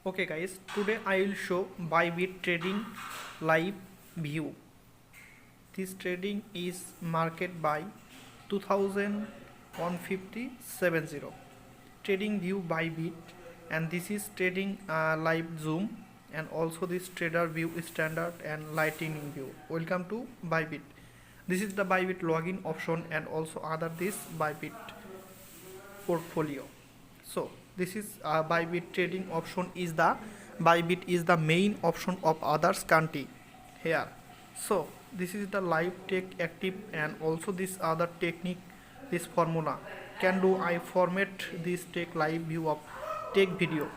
Okay guys, today I will show BYBIT trading live view. This trading is market by 2150.70 trading view BYBIT, and this is trading live zoom, and also this trader view standard and lightning view. Welcome to BYBIT. This is the BYBIT login option and also other this BYBIT portfolio. So this is BYBIT trading option is the BYBIT is the main option of others country here. So this is the live take active, and also this other technique, this formula can do I format this take live view of take video.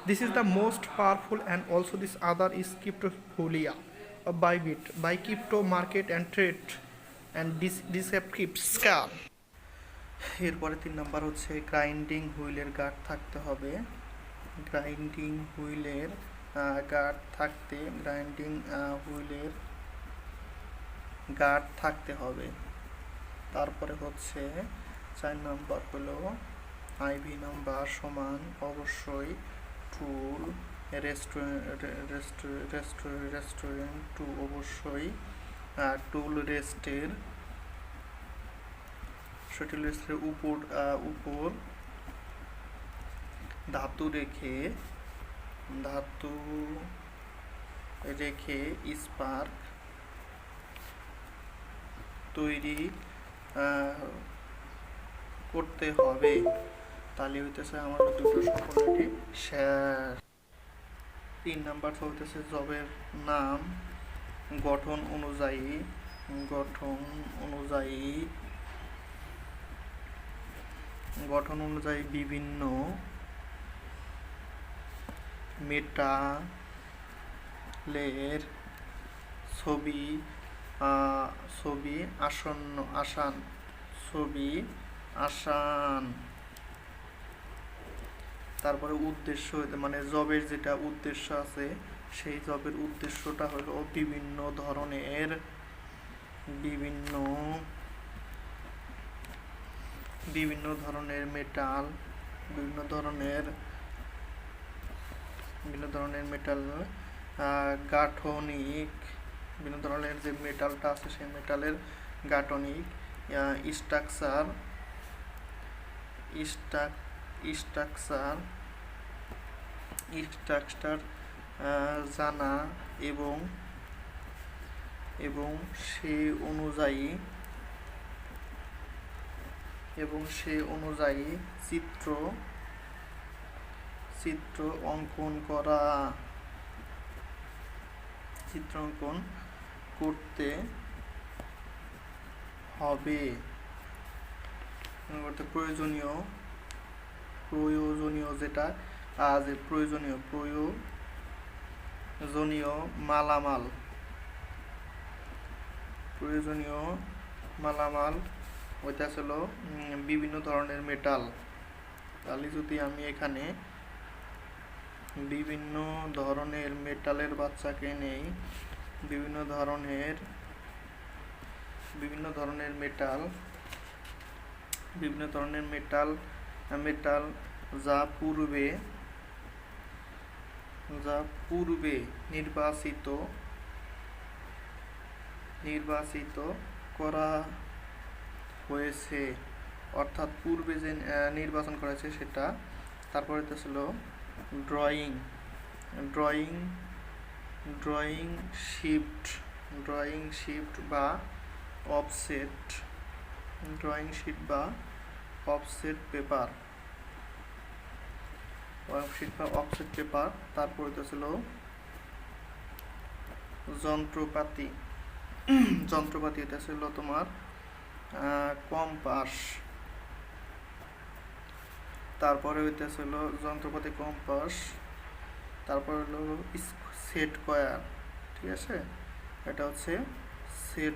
This is the most powerful, and also this other is cryptofolia of BYBIT by crypto market and trade and deceptive scam. এরপরে 3 number হচ্ছে grinding হুইলের guard থাকতে হবে। Grinding হুইলের guard থাকতে হবে। তারপরে হচ্ছে 4 নাম্বার হলো আইভি নাম্বার সমান অবশ্যই টুল রেস্টুরেন্ট টু অবশ্যই টুল রেস্টের উপর ধাতু রেখে স্পার্ক তৈরি করতে হবে। তাহলে হইতেছে আমার দুটো সকলটি শেয়ার। 3 নাম্বার হইতেছে জবের নাম গঠন অনুযায়ী বিভিন্ন মেটালের ছবি আসান। তারপরে উদ্দেশ্য মানে জবের যেটা উদ্দেশ্য আছে, সেই জবের উদ্দেশ্যটা হলো বিভিন্ন ধরনের মেটাল গাঠনিক, বিভিন্ন ধরনের যে মেটালটা আছে সেই মেটালের গাঠনিক স্ট্রাকচার জানা এবং সে অনুযায়ী চিত্র অঙ্কন করতে হবে। প্রয়োজনীয় যেটা প্রয়োজনীয় মালামাল ওইটা ছিল বিভিন্ন ধরনের মেটাল। তাহলে যদি আমি এখানে বিভিন্ন ধরনের মেটালের বাচ্চাকে নেই, বিভিন্ন ধরনের মেটাল যা পূর্বে নির্বাচিত করা হয়েছে, অর্থাৎ পূর্বে যে নির্বাচন করা হয়েছে সেটা। তারপরে তো ছিল ড্রয়িং শিফট বা অফসেট পেপার। তারপরে তো ছিল যন্ত্রপাতি এটা ছিল তোমার কম্পাস। তারপরে হইতেছিল যন্ত্রপাতি কম্পাস। তারপরে হলো সেট কয়ার, ঠিক আছে, এটা হচ্ছে সেট